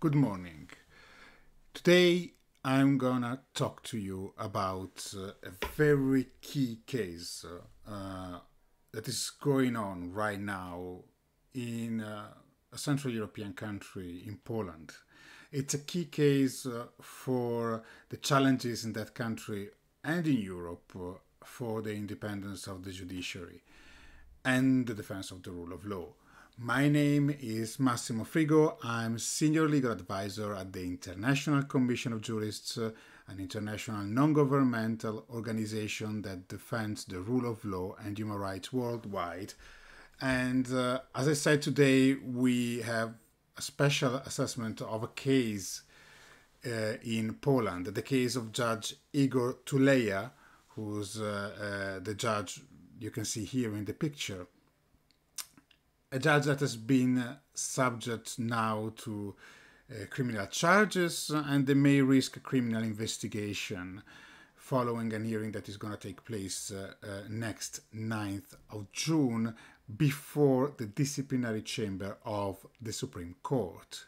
Good morning. Today I'm gonna talk to you about a very key case that is going on right now in a Central European country, in Poland. It's a key case for the challenges in that country and in Europe for the independence of the judiciary and the defense of the rule of law. My name is Massimo Frigo. I'm Senior Legal Advisor at the International Commission of Jurists, an international non-governmental organization that defends the rule of law and human rights worldwide. And as I said today, we have a special assessment of a case in Poland, the case of Judge Igor Tuleya, who's the judge you can see here in the picture. A judge that has been subject now to criminal charges and they may risk a criminal investigation following a hearing that is going to take place next 9th of June before the disciplinary chamber of the Supreme Court.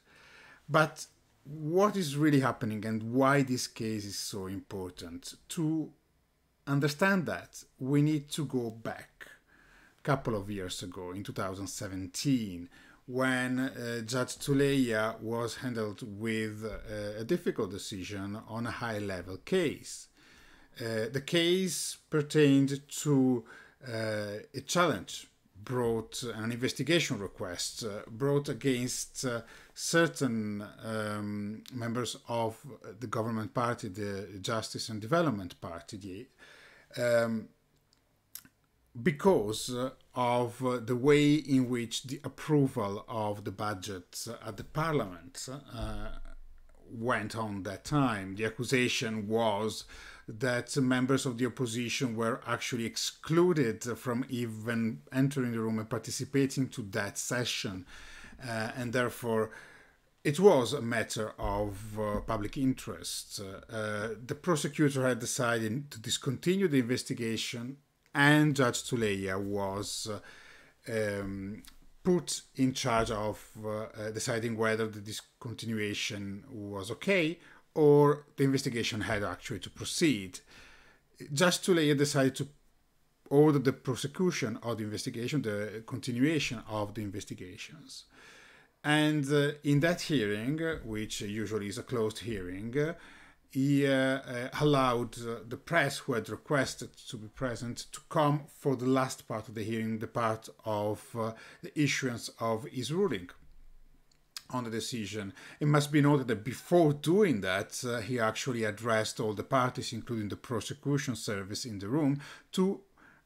But what is really happening and why this case is so important? To understand that, we need to go back a couple of years ago, in 2017, when Judge Tuleya was handled with a difficult decision on a high-level case. The case pertained to a challenge brought, an investigation request brought against certain members of the government party, the Justice and Development Party, because of the way in which the approval of the budget at the parliament went on that time. The accusation was that members of the opposition were actually excluded from even entering the room and participating to that session, and therefore it was a matter of public interest. The prosecutor had decided to discontinue the investigation, and Judge Tuleya was put in charge of deciding whether the discontinuation was okay or the investigation had actually to proceed. Judge Tuleya decided to order the prosecution of the investigation, the continuation of the investigations. And in that hearing, which usually is a closed hearing, he allowed the press who had requested to be present to come for the last part of the hearing, the part of the issuance of his ruling on the decision. It must be noted that before doing that, he actually addressed all the parties, including the prosecution service in the room, to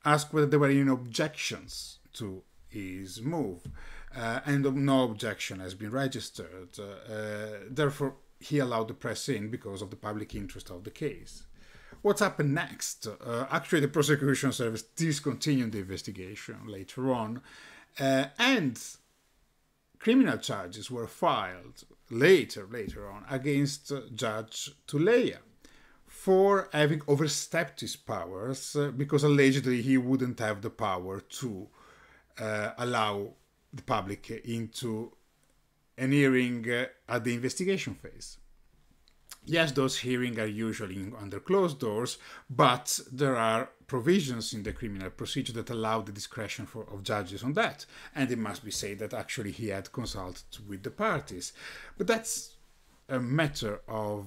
ask whether there were any objections to his move. And no objection has been registered. Therefore, he allowed the press in because of the public interest of the case. What's happened next? Actually, the prosecution service discontinued the investigation later on, and criminal charges were filed later on against Judge Tuleya for having overstepped his powers because allegedly he wouldn't have the power to allow the public into an hearing at the investigation phase. Yes, those hearings are usually under closed doors, but there are provisions in the criminal procedure that allow the discretion of judges on that. And it must be said that actually he had consulted with the parties. But that's a matter of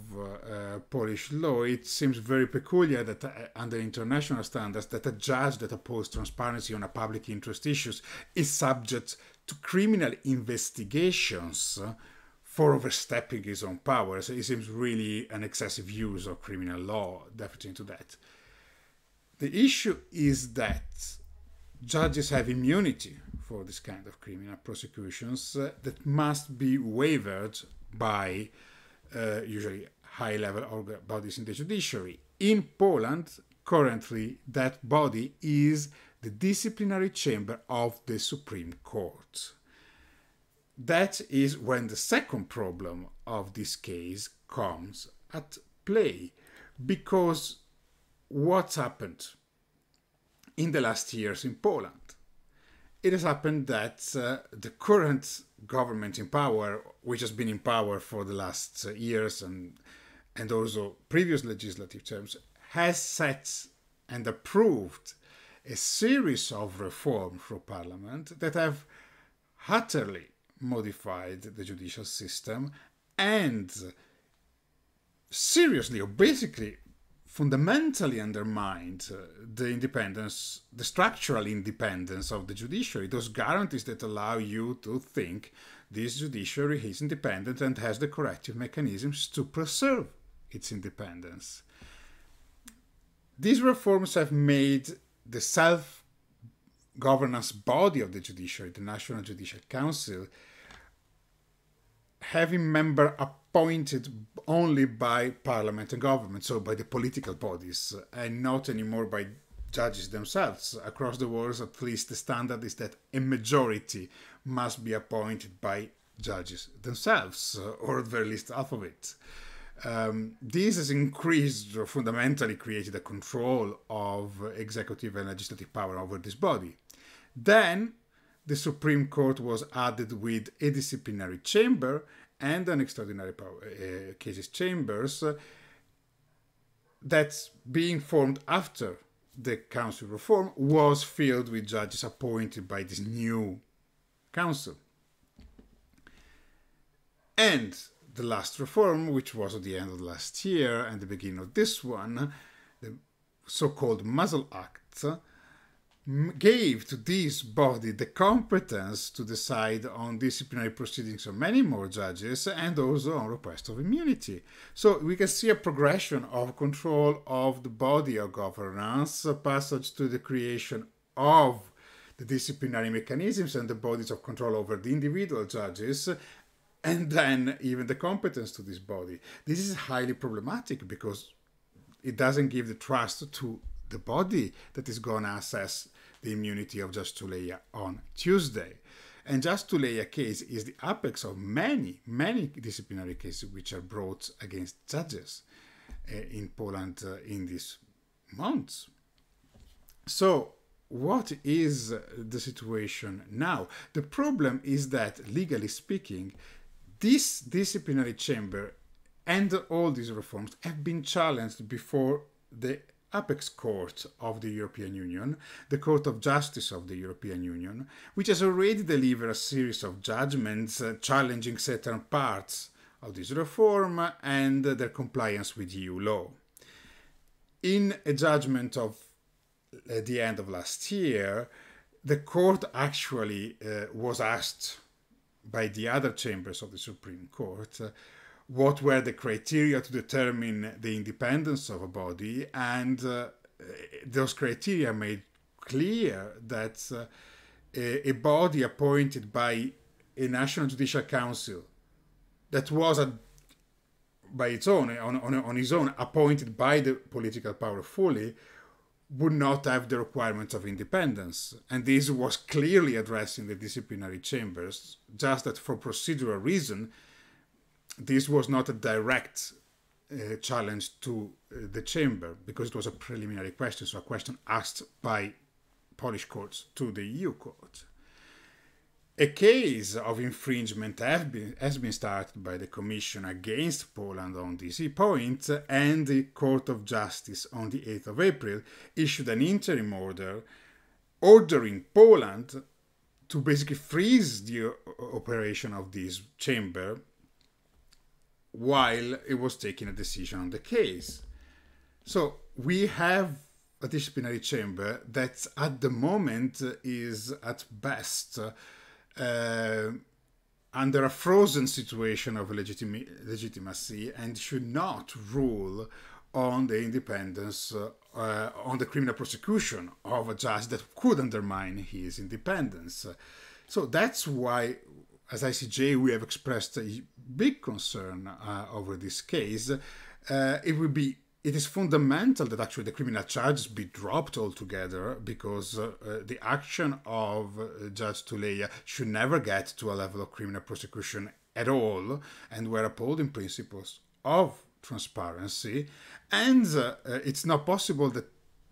Polish law. It seems very peculiar that under international standards that a judge that opposes transparency on a public interest issues is subject to criminal investigations for overstepping his own powers. It seems really an excessive use of criminal law, definitely to that. The issue is that judges have immunity for this kind of criminal prosecutions that must be waived by usually high-level bodies in the judiciary. In Poland, currently, that body is the disciplinary chamber of the Supreme Court. That is when the second problem of this case comes at play, because what's happened in the last years in Poland it has happened that the current government in power, which has been in power for the last years and also previous legislative terms, has set and approved a series of reforms for Parliament that have utterly modified the judicial system and seriously or basically fundamentally undermined the independence, the structural independence of the judiciary, those guarantees that allow you to think this judiciary is independent and has the corrective mechanisms to preserve its independence. These reforms have made the self-governance body of the judiciary, the National Judicial Council, having member appointed only by parliament and government, so by the political bodies, and not anymore by judges themselves. Across the world, at least, the standard is that a majority must be appointed by judges themselves, or at the very least half of it. This has increased or fundamentally created a control of executive and legislative power over this body. Then the Supreme Court was added with a disciplinary chamber and an extraordinary cases chambers that's being formed after the council reform was filled with judges appointed by this new council. And the last reform, which was at the end of last year and the beginning of this one, the so-called Muzzle Act, gave to this body the competence to decide on disciplinary proceedings of many more judges and also on request of immunity. So we can see a progression of control of the body of governance, a passage to the creation of the disciplinary mechanisms and the bodies of control over the individual judges, and then even the competence to this body. This is highly problematic because it doesn't give the trust to the body that is going to assess the immunity of Judge Tuleya on Tuesday. And Judge Tuleya case is the apex of many, many disciplinary cases which are brought against judges in Poland in these months. So what is the situation now? The problem is that, legally speaking, this disciplinary chamber and all these reforms have been challenged before the apex court of the European Union, the Court of Justice of the European Union, which has already delivered a series of judgments challenging certain parts of this reform and their compliance with EU law. In a judgment of the end of last year, the court actually was asked by the other chambers of the Supreme Court what were the criteria to determine the independence of a body, and those criteria made clear that a body appointed by a National Judicial Council that was by its own, on its own, appointed by the political power fully, would not have the requirements of independence. And this was clearly addressing the disciplinary chambers, just that for procedural reason, this was not a direct challenge to the chamber, because it was a preliminary question, so a question asked by Polish courts to the EU court. A case of infringement has been started by the Commission against Poland on this point, and the Court of Justice on the 8th of April issued an interim order ordering Poland to basically freeze the operation of this chamber while it was taking a decision on the case. So we have a disciplinary chamber that at the moment is at best under a frozen situation of legitimacy and should not rule on the independence, on the criminal prosecution of a judge that could undermine his independence. So that's why, as ICJ, we have expressed a big concern over this case. It is fundamental that actually the criminal charges be dropped altogether, because the action of Judge Tuleya should never get to a level of criminal prosecution at all, and we're upholding principles of transparency. And it's not possible that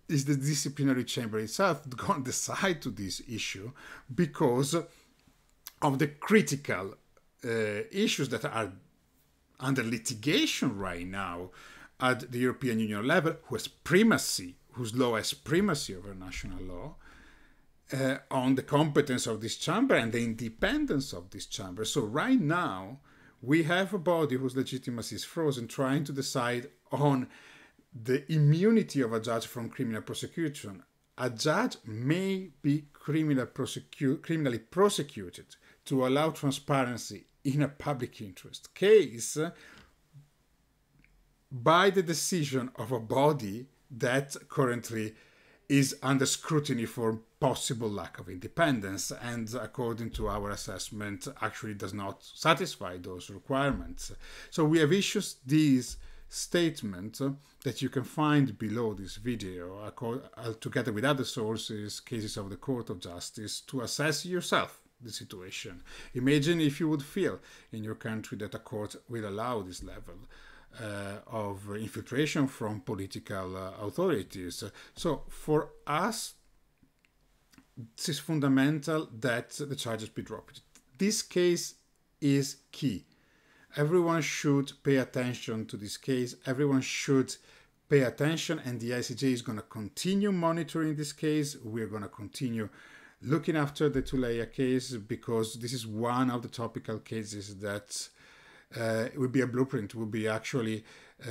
is the disciplinary chamber itself going to decide to this issue because of the critical issues that are under litigation right now at the European Union level, whose law has primacy over national law, on the competence of this chamber and the independence of this chamber. So right now, we have a body whose legitimacy is frozen, trying to decide on the immunity of a judge from criminal prosecution. A judge may be criminally prosecuted to allow transparency in a public interest case by the decision of a body that currently is under scrutiny for possible lack of independence, and according to our assessment actually does not satisfy those requirements. So we have issued these statements that you can find below this video together with other sources, cases of the Court of Justice, to assess yourself the situation. Imagine if you would feel in your country that a court will allow this level of infiltration from political authorities. So for us, it is fundamental that the charges be dropped. This case is key. Everyone should pay attention to this case. Everyone should pay attention, and the ICJ is going to continue monitoring this case. We're going to continue looking after the Tuleya case, because this is one of the topical cases that it will be a blueprint, will be actually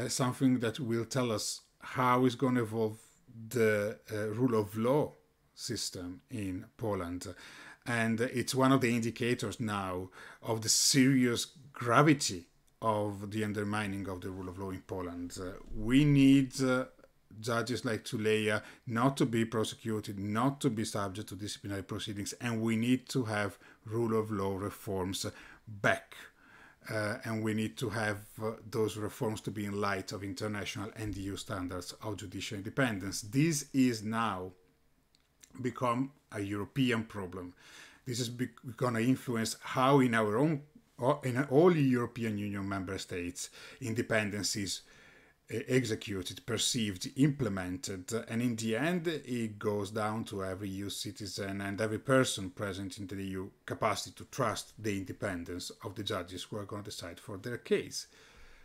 something that will tell us how is going to evolve the rule of law system in Poland. And it's one of the indicators now of the serious gravity of the undermining of the rule of law in Poland. We need judges like Tuleya not to be prosecuted, not to be subject to disciplinary proceedings, and we need to have rule of law reforms back. And we need to have those reforms to be in light of international and EU standards of judicial independence. This is now become a European problem. This is going to influence how in our own, in all European Union member states, independence is executed, perceived, implemented, and in the end it goes down to every EU citizen and every person present in the EU capacity to trust the independence of the judges who are going to decide for their case.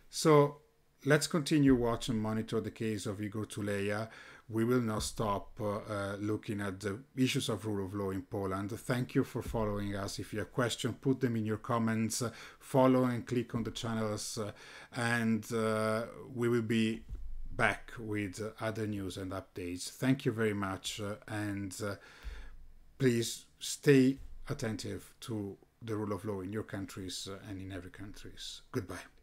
So let's continue watch and monitor the case of Igor Tuleya. We will not stop looking at the issues of rule of law in Poland. Thank you for following us. If you have questions, put them in your comments. Follow and click on the channels, and we will be back with other news and updates. Thank you very much, and please stay attentive to the rule of law in your countries and in every countries. Goodbye.